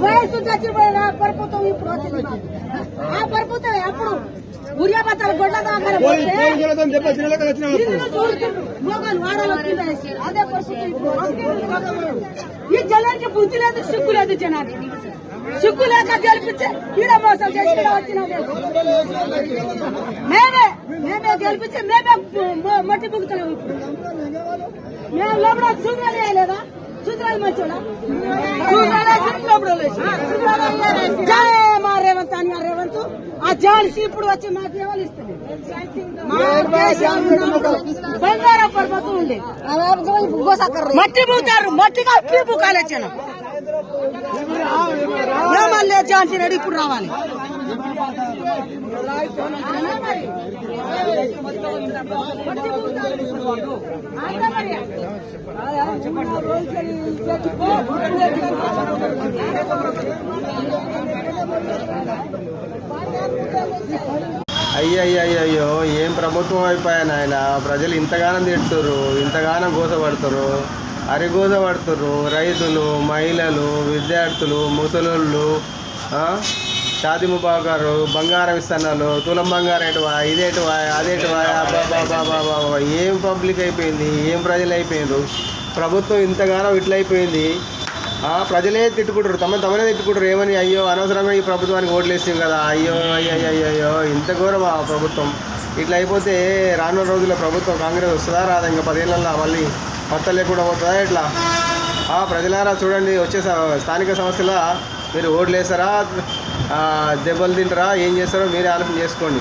వయసు చచ్చిపోయిన పడిపోతాం. ఇప్పుడు వచ్చింది ఆ పడిపోతాయి. అప్పుడు ఉరియా బత్తాలు గొడ్ల దాకా మోగాలు వాడాలి. అదే పరిస్థితి. ఈ జనానికి బుద్ధి లేదు, సిగ్గు లేదు. జనానికి సిగ్గు లేక గెలిపించే ఈడ మోసం చేసి వచ్చిన మేమే గెలిపించి మేమే మట్టి బుగుతున్నాం. ఇప్పుడు మేము లోపల సుందరాలు వేయలేదా? సుందరాలు మంచోడా? జయ మా రేవంత్ అని రేవంత్ ఆ జాలిసి ఇప్పుడు వచ్చి మాకు ఎవరు ఇస్తుంది? బంగారం పర్వతం ఉంది. మట్టి బుగుతారు. మట్టిగా బుకాలు వచ్చాను. మళ్ళీ ఝాన్సీ రెడ్డి ఇప్పుడు రావాలి. అయ్యయ్యో ఏం ప్రభుత్వం అయిపోయాను ఆయన. ప్రజలు ఇంతగానం తిడుతుర్రు, ఇంతగానం గోసపడుతురు, అరిగోసపడుతుర్రు. రైతులు, మహిళలు, విద్యార్థులు, ముసలోళ్ళు, షాది ముబాకరు, బంగారం ఇస్తున్నాను, తులం బంగారం ఎటువా, ఇదేటువా, అదేటువా. బాబా ఏం పబ్లిక్ అయిపోయింది, ఏం ప్రజలు అయిపోయిండ్రు. ప్రభుత్వం ఇంతగానో ఇట్లయిపోయింది. ప్రజలే తిట్టుకుంటారు, తమనే తిట్టుకుంటారు. ఏమని? అయ్యో అనవసరంగా ఈ ప్రభుత్వానికి ఓట్లు వేస్తాం కదా, అయ్యో అయ్యో ఇంత ఘోరమా ప్రభుత్వం. ఇట్లా అయిపోతే రానున్న రోజుల్లో ప్రభుత్వం కాంగ్రెస్ వస్తుందా రాదా? ఇంకా 10 ఏళ్ళల్లో మళ్ళీ కొత్త లేకుండా పోతుందా ఎట్లా? ప్రజలారా చూడండి, వచ్చే స్థానిక సంస్థల మీరు ఓట్లు వేస్తారా, దెబ్బలు తింటారా, ఏం చేస్తారో మీరే ఆలోచన చేసుకోండి.